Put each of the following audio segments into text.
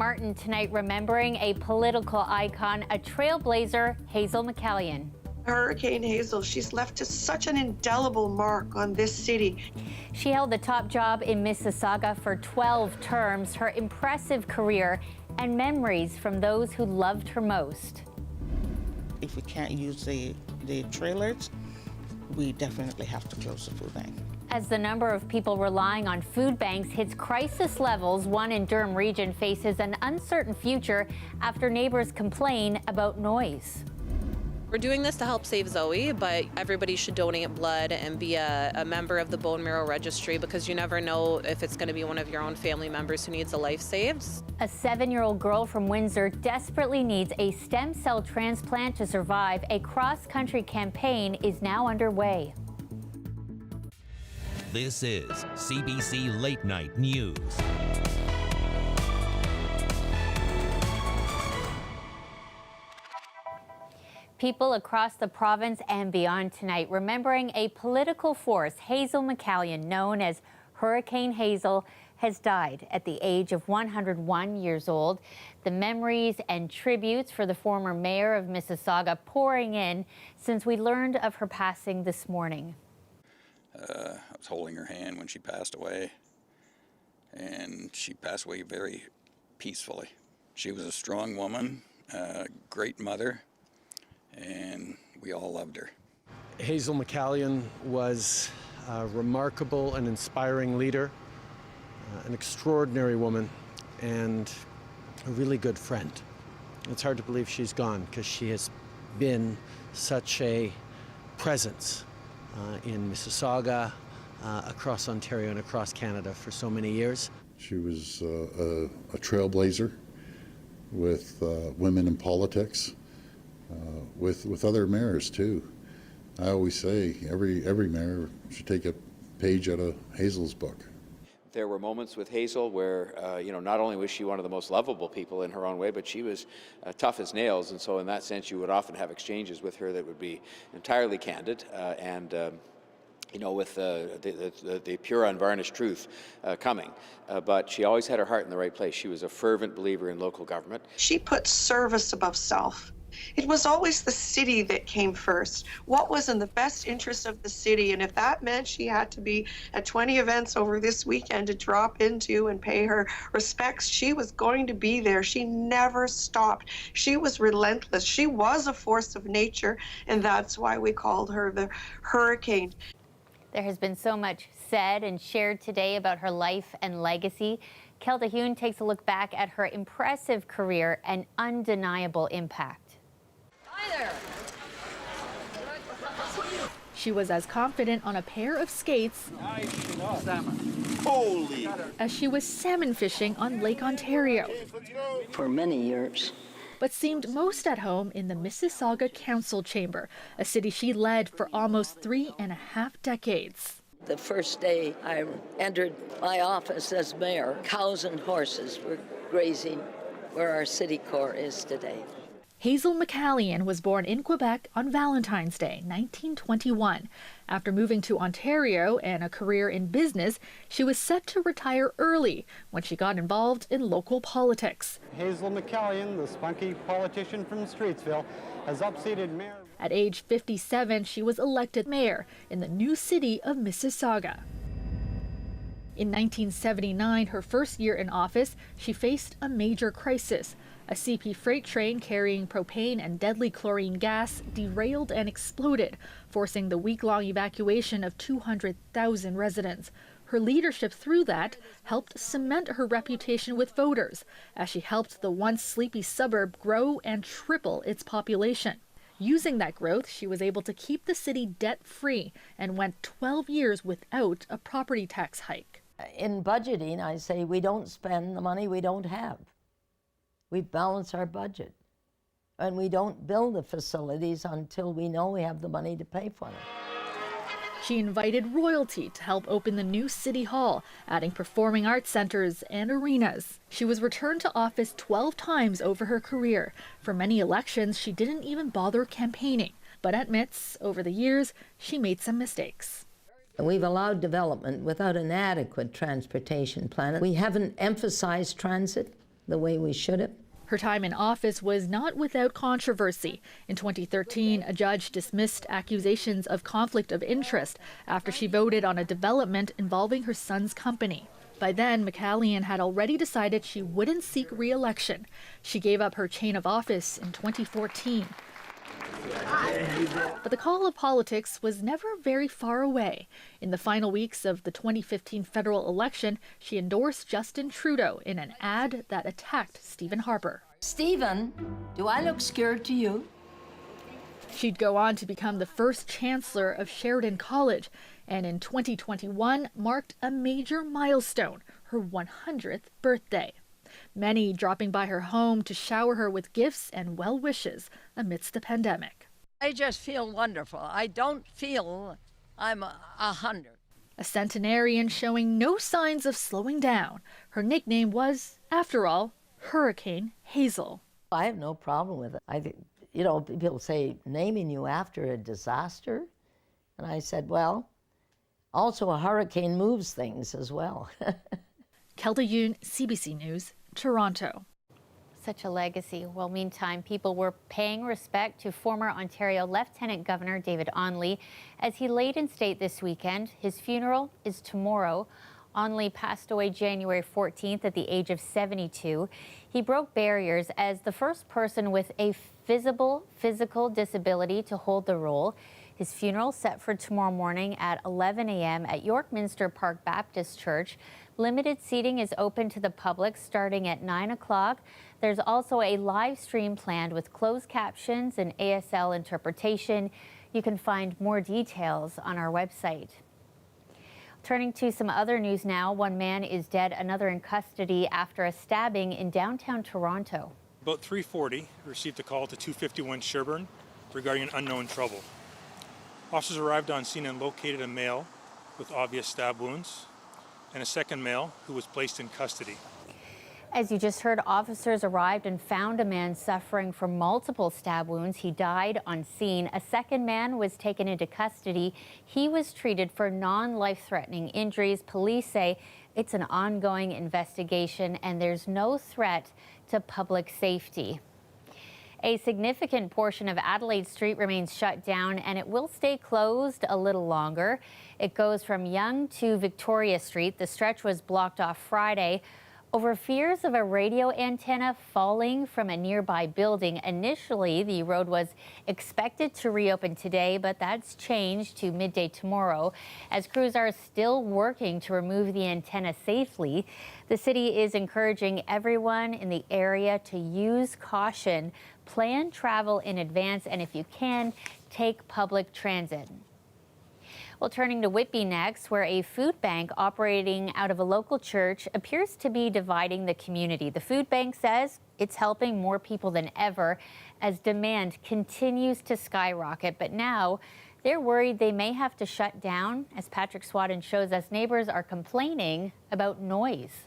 Martin tonight remembering a political icon, a trailblazer, Hazel McCallion. Hurricane Hazel, she's left such an indelible mark on this city. She held the top job in Mississauga for 12 terms. Her impressive career and memories from those who loved her most. If we can't use the trailers, we definitely have to close the food bank. As the number of people relying on food banks hits crisis levels, one in Durham Region faces an uncertain future after neighbors complain about noise. We're doing this to help save Zoe, but everybody should donate blood and be a member of the bone marrow registry, because you never know if it's going to be one of your own family members who needs a life saved. A 7-year-old girl from Windsor desperately needs a stem cell transplant to survive. A cross-country campaign is now underway. This is CBC Late Night News. People across the province and beyond tonight remembering a political force. Hazel McCallion, known as Hurricane Hazel, has died at the age of 101 years old. The memories and tributes for the former mayor of Mississauga pouring in since we learned of her passing this morning. I was holding her hand when she passed away, and she passed away very peacefully. She was a strong woman, a great mother, and we all loved her. Hazel McCallion was a remarkable and inspiring leader, an extraordinary woman, and a really good friend. It's hard to believe she's gone because she has been such a presence in Mississauga, across Ontario and across Canada for so many years. She was a trailblazer with women in politics, with other mayors too. I always say every mayor should take a page out of Hazel's book. There were moments with Hazel where, not only was she one of the most lovable people in her own way, but she was tough as nails. And so in that sense, you would often have exchanges with her that would be entirely candid with the pure, unvarnished truth coming. But she always had her heart in the right place. She was a fervent believer in local government. She put service above self. It was always the city that came first. What was in the best interest of the city? And if that meant she had to be at 20 events over this weekend to drop into and pay her respects, she was going to be there. She never stopped. She was relentless. She was a force of nature, and that's why we called her the Hurricane. There has been so much said and shared today about her life and legacy. Kelda Hune takes a look back at her impressive career and undeniable impact. Hi there. She was as confident on a pair of skates as she was salmon fishing on Lake Ontario. For many years. But seemed most at home in the Mississauga Council Chamber, a city she led for almost 3.5 decades. The first day I entered my office as mayor, cows and horses were grazing where our city core is today. Hazel McCallion was born in Quebec on Valentine's Day, 1921. After moving to Ontario and a career in business, she was set to retire early when she got involved in local politics. Hazel McCallion, the spunky politician from Streetsville, has upseated mayor. At age 57, she was elected mayor in the new city of Mississauga. In 1979, her first year in office, she faced a major crisis. A CP freight train carrying propane and deadly chlorine gas derailed and exploded, forcing the week-long evacuation of 200,000 residents. Her leadership through that helped cement her reputation with voters, as she helped the once sleepy suburb grow and triple its population. Using that growth, she was able to keep the city debt-free and went 12 years without a property tax hike. In budgeting, I say we don't spend the money we don't have. We balance our budget, and we don't build the facilities until we know we have the money to pay for them. She invited royalty to help open the new City Hall, adding performing arts centers and arenas. She was returned to office 12 times over her career. For many elections, she didn't even bother campaigning, but admits over the years she made some mistakes. We've allowed development without an adequate transportation plan. We haven't emphasized transit. the way we should have. Her time in office was not without controversy. In 2013, a judge dismissed accusations of conflict of interest after she voted on a development involving her son's company. By then, McCallion had already decided she wouldn't seek re-election. She gave up her chain of office in 2014. But the call of politics was never very far away. In the final weeks of the 2015 federal election, she endorsed Justin Trudeau in an ad that attacked Stephen Harper. Stephen, do I look scared to you? She'd go on to become the first chancellor of Sheridan College, and in 2021 marked a major milestone, her 100th birthday. Many dropping by her home to shower her with gifts and well wishes amidst the pandemic. I just feel wonderful. I don't feel I'm 100. A centenarian showing no signs of slowing down. Her nickname was, after all, Hurricane Hazel. I have no problem with it. I think, you know, people say naming you after a disaster. And I said, well, also a hurricane moves things as well. Kelda Yoon, CBC News, Toronto. Such a legacy. Well, meantime, people were paying respect to former Ontario Lieutenant Governor David Onley as he laid in state this weekend. His funeral is tomorrow. Onley passed away January 14th at the age of 72. He broke barriers as the first person with a visible physical disability to hold the role. His funeral set for tomorrow morning at 11 a.m. at York Minster Park Baptist Church. Limited seating is open to the public starting at 9 o'clock. There's also a live stream planned with closed captions and ASL interpretation. You can find more details on our website. Turning to some other news now, one man is dead, another in custody after a stabbing in downtown Toronto. About 3:40, received a call to 251 Sherbourne regarding an unknown trouble. Officers arrived on scene and located a male with obvious stab wounds and a second male who was placed in custody. As you just heard, officers arrived and found a man suffering from multiple stab wounds. He died on scene. A second man was taken into custody. He was treated for non-life-threatening injuries. Police say it's an ongoing investigation and there's no threat to public safety. A significant portion of Adelaide Street remains shut down and it will stay closed a little longer. It goes from Yonge to Victoria Street. The stretch was blocked off Friday over fears of a radio antenna falling from a nearby building. Initially, the road was expected to reopen today, but that's changed to midday tomorrow as crews are still working to remove the antenna safely. The city is encouraging everyone in the area to use caution, plan travel in advance, and if you can, take public transit. Well, turning to Whitby next, where a food bank operating out of a local church appears to be dividing the community. The food bank says it's helping more people than ever as demand continues to skyrocket. But now they're worried they may have to shut down. As Patrick Swadden shows us, neighbors are complaining about noise.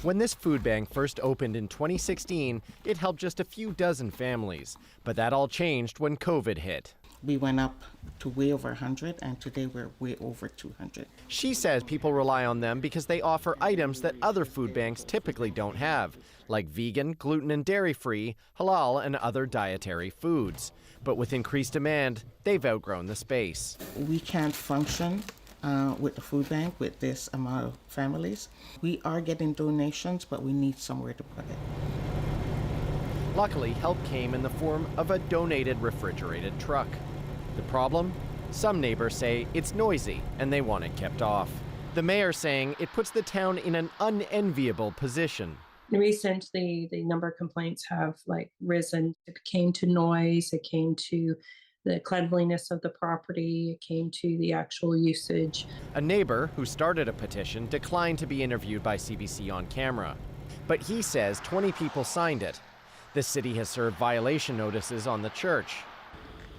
When this food bank first opened in 2016, it helped just a few dozen families. But that all changed when COVID hit. We went up to way over 100, and today we're way over 200. She says people rely on them because they offer items that other food banks typically don't have, like vegan, gluten and dairy-free, halal, and other dietary foods. But with increased demand, they've outgrown the space. We can't function with the food bank with this amount of families. We are getting donations, but we need somewhere to put it. Luckily, help came in the form of a donated refrigerated truck. The problem? Some neighbors say it's noisy and they want it kept off. The mayor saying it puts the town in an unenviable position. Recently, the number of complaints have risen. It came to noise, it came to the cleanliness of the property, it came to the actual usage. A neighbor who started a petition declined to be interviewed by CBC on camera. But he says 20 people signed it. The city has served violation notices on the church.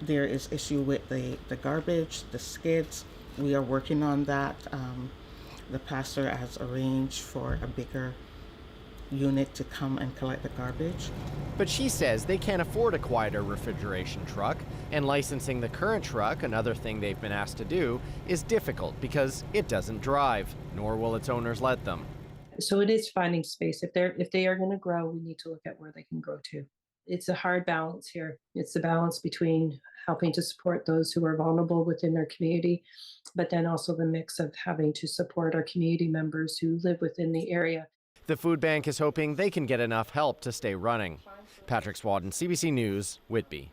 There is issue with the garbage, the skids. We are working on that. The pastor has arranged for a bigger unit to come and collect the garbage. But she says they can't afford a quieter refrigeration truck, and licensing the current truck, another thing they've been asked to do, is difficult because it doesn't drive, nor will its owners let them. So it is finding space. If they are going to grow, we need to look at where they can grow to. It's a hard balance here. It's the balance between helping to support those who are vulnerable within their community, but then also the mix of having to support our community members who live within the area. The food bank is hoping they can get enough help to stay running. Patrick Swadden, CBC News, Whitby.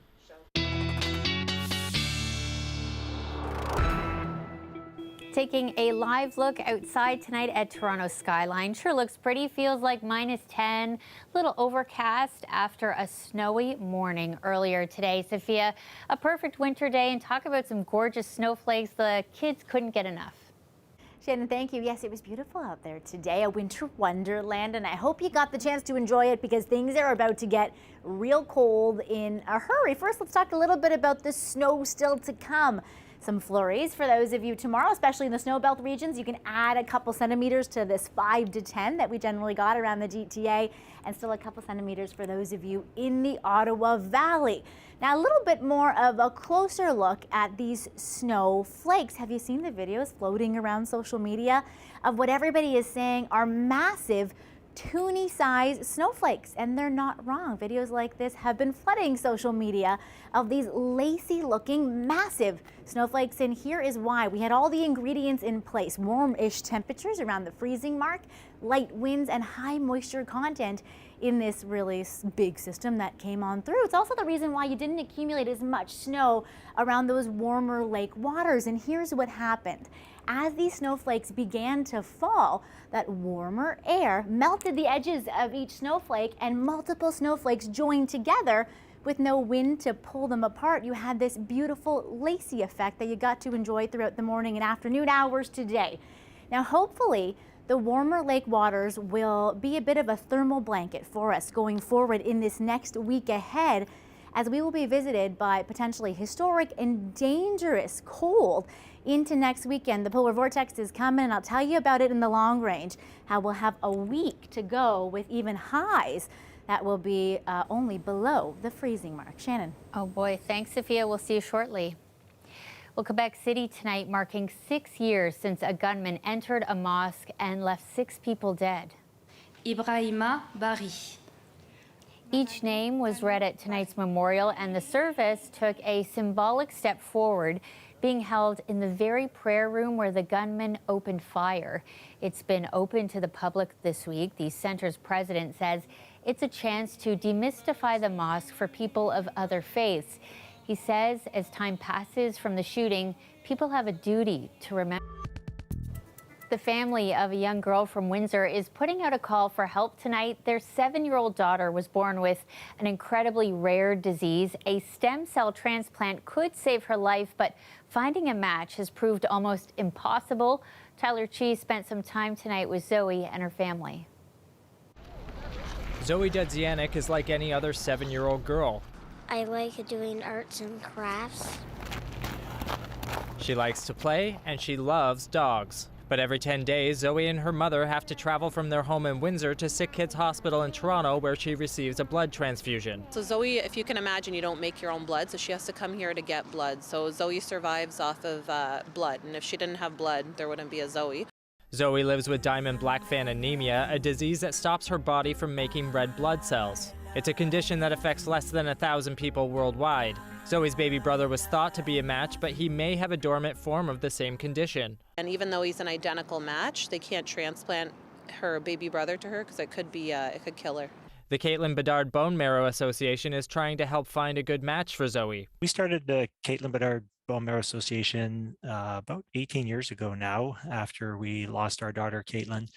Taking a live look outside tonight at Toronto's skyline. Sure looks pretty, feels like -10, a little overcast after a snowy morning earlier today. Sophia, a perfect winter day, and talk about some gorgeous snowflakes. The kids couldn't get enough. Shannon, thank you. Yes, it was beautiful out there today, a winter wonderland, and I hope you got the chance to enjoy it because things are about to get real cold in a hurry. First, let's talk a little bit about the snow still to come. Some flurries for those of you tomorrow, especially in the snowbelt regions. You can add a couple centimeters to this 5 to 10 that we generally got around the GTA, and still a couple centimeters for those of you in the Ottawa Valley. Now, a little bit more of a closer look at these snowflakes. Have you seen the videos floating around social media of what everybody is saying are massive toonie size snowflakes? And they're not wrong. Videos like this have been flooding social media of these lacy looking massive snowflakes, and here is why. We had all the ingredients in place: warm-ish temperatures around the freezing mark, light winds, and high moisture content in this really big system that came on through. It's also the reason why you didn't accumulate as much snow around those warmer lake waters. And here's what happened. As these snowflakes began to fall, that warmer air melted the edges of each snowflake, and multiple snowflakes joined together with no wind to pull them apart. You had this beautiful lacy effect that you got to enjoy throughout the morning and afternoon hours today. Now, hopefully, the warmer lake waters will be a bit of a thermal blanket for us going forward in this next week ahead, as we will be visited by potentially historic and dangerous cold into next weekend. The polar vortex is coming, and I'll tell you about it in the long range, how we'll have a week to go with even highs that will be only below the freezing mark. Shannon. Oh boy, thanks, Sophia. We'll see you shortly. Well, Quebec City tonight marking 6 years since a gunman entered a mosque and left 6 people dead. Ibrahima Bari. Each name was read at tonight's memorial, and the service took a symbolic step forward, being held in the very prayer room where the gunman opened fire. It's been open to the public this week. The center's president says it's a chance to demystify the mosque for people of other faiths. He says as time passes from the shooting, people have a duty to remember. The family of a young girl from Windsor is putting out a call for help tonight. Their 7-year-old daughter was born with an incredibly rare disease. A stem cell transplant could save her life, but finding a match has proved almost impossible. Tyler Chee spent some time tonight with Zoe and her family. Zoe Dedzianik is like any other 7-year-old girl. I like doing arts and crafts. She likes to play, and she loves dogs. But every 10 days, Zoe and her mother have to travel from their home in Windsor to Sick Kids Hospital in Toronto, where she receives a blood transfusion. So Zoe, if you can imagine, you don't make your own blood, so she has to come here to get blood. So Zoe survives off of blood, and if she didn't have blood, there wouldn't be a Zoe. Zoe lives with Diamond Blackfan anemia, a disease that stops her body from making red blood cells. It's a condition that affects less than 1,000 people worldwide. Zoe's baby brother was thought to be a match, but he may have a dormant form of the same condition. And even though he's an identical match, they can't transplant her baby brother to her because it could kill her. The Caitlin Bedard Bone Marrow Association is trying to help find a good match for Zoe. We started the Caitlin Bedard Bone Marrow Association about 18 years ago now, after we lost our daughter Caitlin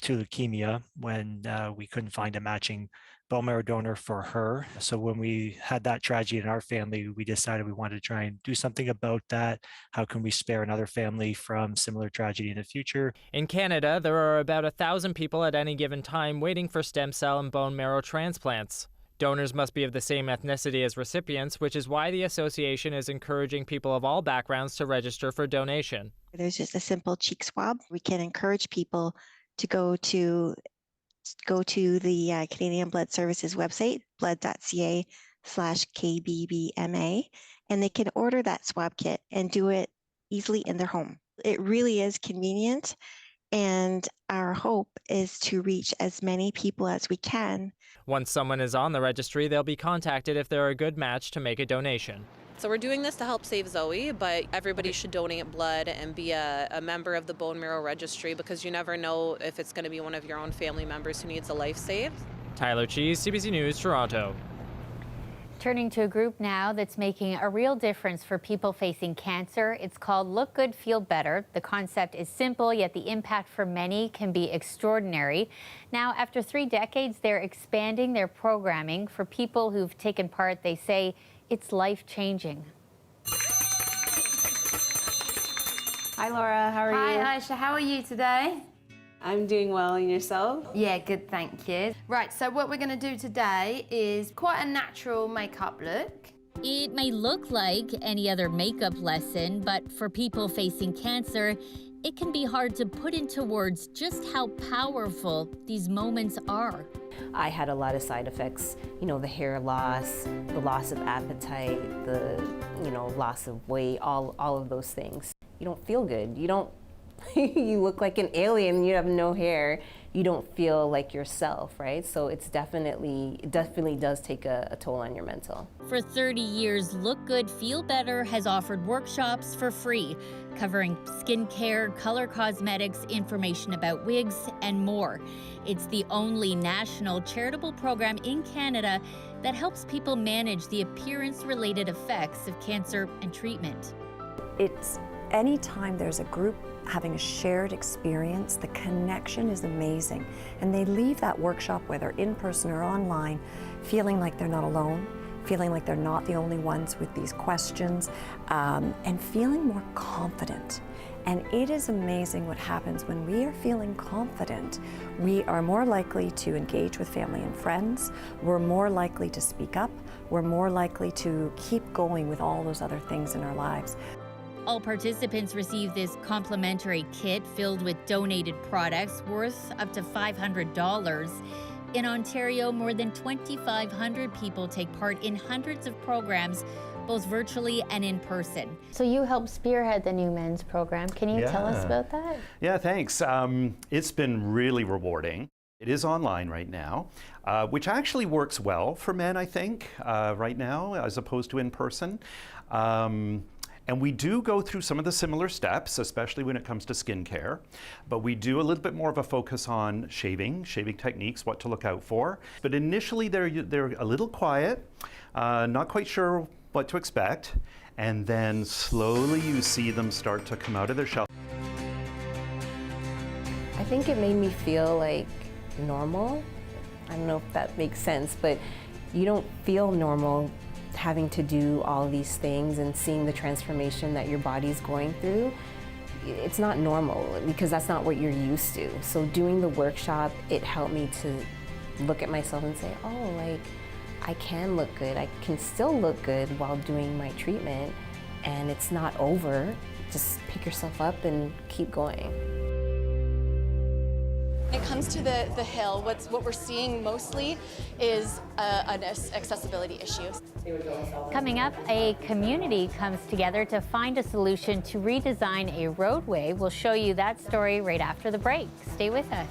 to leukemia, when we couldn't find a matching bone marrow donor for her. So when we had that tragedy in our family, we decided we wanted to try and do something about that. How can we spare another family from similar tragedy in the future? In Canada, there are about 1,000 people at any given time waiting for stem cell and bone marrow transplants. Donors must be of the same ethnicity as recipients, which is why the association is encouraging people of all backgrounds to register for donation. There's just a simple cheek swab. We can encourage people to go to the Canadian Blood Services website, blood.ca/KBBMA, and they can order that swab kit and do it easily in their home. It really is convenient, And our hope is to reach as many people as we can. Once someone is on the registry, they'll be contacted if they're a good match to make a donation. So we're doing this to help save Zoe, but everybody should donate blood and be a member of the bone marrow registry, because you never know if it's going to be one of your own family members who needs a life saved. Tyler Cheese, CBC News, Toronto. Turning to a group now that's making a real difference for people facing cancer. It's called Look Good, Feel Better. The concept is simple, yet the impact for many can be extraordinary. Now, after 3 decades, they're expanding their programming. For people who've taken part, they say it's life-changing. Hi, Laura. How are you? Hi, Aisha. How are you today? I'm doing well. And yourself? Yeah, good, thank you. Right, so what we're going to do today is quite a natural makeup look. It may look like any other makeup lesson, but for people facing cancer, it can be hard to put into words just how powerful these moments are. I had a lot of side effects, the hair loss, the loss of appetite, the, loss of weight, all of those things. You don't feel good. You look like an alien, you have no hair, you don't feel like yourself, right? So it definitely does take a toll on your mental. For 30 years, Look Good, Feel Better has offered workshops for free, covering skincare, color cosmetics, information about wigs, and more. It's the only national charitable program in Canada that helps people manage the appearance-related effects of cancer and treatment. It's anytime there's a group having a shared experience, the connection is amazing. And they leave that workshop, whether in person or online, feeling like they're not alone, feeling like they're not the only ones with these questions, and feeling more confident. And it is amazing what happens when we are feeling confident. We are more likely to engage with family and friends. We're more likely to speak up. We're more likely to keep going with all those other things in our lives. All participants receive this complimentary kit filled with donated products worth up to $500. In Ontario, more than 2,500 people take part in hundreds of programs, both virtually and in person. So you helped spearhead the new men's program. Can you tell us about that? Yeah, thanks. It's been really rewarding. It is online right now, which actually works well for men, I think, right now, as opposed to in person. And we do go through some of the similar steps, especially when it comes to skincare, but we do a little bit more of a focus on shaving techniques, what to look out for. But initially they're a little quiet, not quite sure what to expect, and then slowly you see them start to come out of their shell. I think it made me feel like normal. I don't know if that makes sense, but you don't feel normal having to do all these things and seeing the transformation that your body's going through. It's not normal because that's not what you're used to. So doing the workshop, it helped me to look at myself and say, oh, like, I can look good. I can still look good while doing my treatment, and it's not over. Just pick yourself up and keep going. When it comes to the hill, what we're seeing mostly is an accessibility issue. Coming up, a community comes together to find a solution to redesign a roadway. We'll show you that story right after the break. Stay with us.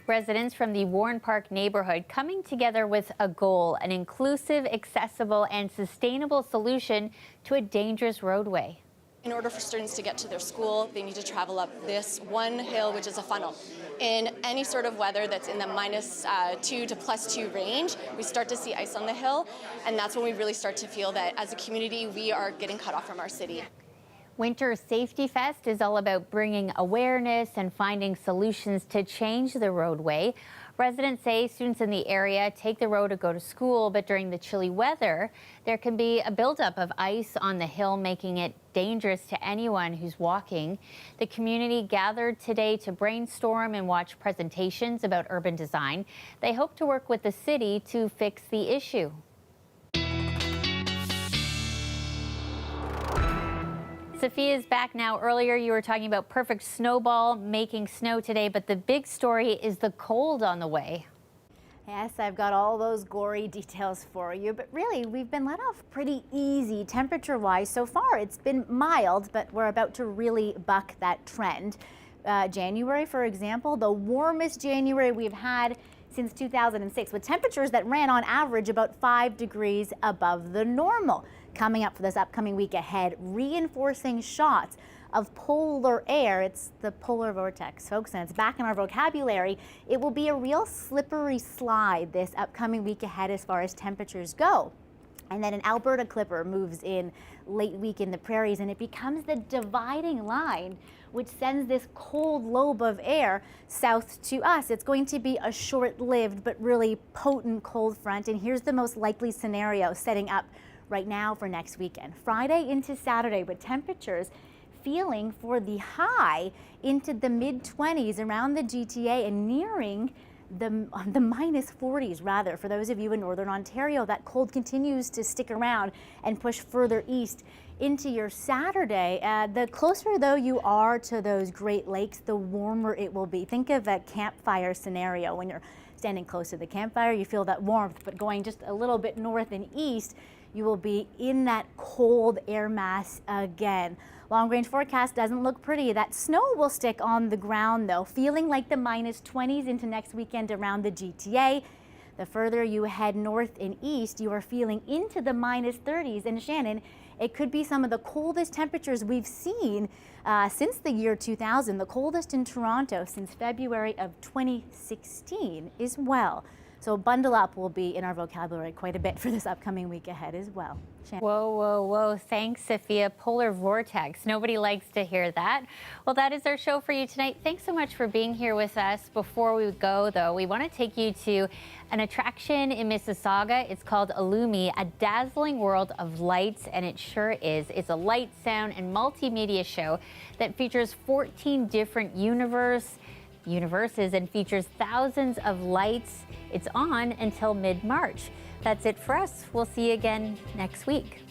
Residents from the Warren Park neighborhood coming together with a goal, an inclusive, accessible, and sustainable solution to a dangerous roadway. In order for students to get to their school, they need to travel up this one hill, which is a funnel. In any sort of weather that's in the -2 to +2 range, we start to see ice on the hill, and that's when we really start to feel that as a community, we are getting cut off from our city. Winter Safety Fest is all about bringing awareness and finding solutions to change the roadway. Residents say students in the area take the road to go to school, but during the chilly weather, there can be a buildup of ice on the hill, making it dangerous to anyone who's walking. The community gathered today to brainstorm and watch presentations about urban design. They hope to work with the city to fix the issue. Sophia's back now. Earlier you were talking about perfect snowball making snow today, but the big story is the cold on the way. Yes, I've got all those gory details for you, but really, we've been let off pretty easy temperature-wise so far. It's been mild, but we're about to really buck that trend. January, for example, the warmest January we've had since 2006, with temperatures that ran on average about 5 degrees above the normal. Coming up for this upcoming week ahead, reinforcing shots of polar air. It's the polar vortex, folks, and it's back in our vocabulary. It will be a real slippery slide this upcoming week ahead as far as temperatures go. And then an Alberta clipper moves in late week in the prairies, and it becomes the dividing line which sends this cold lobe of air south to us. It's going to be a short-lived but really potent cold front, and here's the most likely scenario setting up right now for next weekend. Friday into Saturday, with temperatures feeling for the high into the mid-20s around the GTA and nearing the minus 40s rather. For those of you in Northern Ontario, that cold continues to stick around and push further east into your Saturday. The closer though you are to those Great Lakes, the warmer it will be. Think of a campfire scenario. When you're standing close to the campfire, you feel that warmth, but going just a little bit north and east, you will be in that cold air mass again. Long range forecast doesn't look pretty. That snow will stick on the ground though, feeling like the minus 20s into next weekend around the GTA. The further you head north and east, you are feeling into the minus 30s. And Shannon, it could be some of the coldest temperatures we've seen since the year 2000, the coldest in Toronto since February of 2016 as well. So bundle up will be in our vocabulary quite a bit for this upcoming week ahead as well. Shannon. Whoa, whoa, whoa. Thanks, Sophia. Polar vortex. Nobody likes to hear that. Well, that is our show for you tonight. Thanks so much for being here with us. Before we go, though, we want to take you to an attraction in Mississauga. It's called Illumi, a dazzling world of lights, and it sure is. It's a light, sound, and multimedia show that features 14 different universes and features thousands of lights. It's on until mid-March. That's it for us. We'll see you again next week.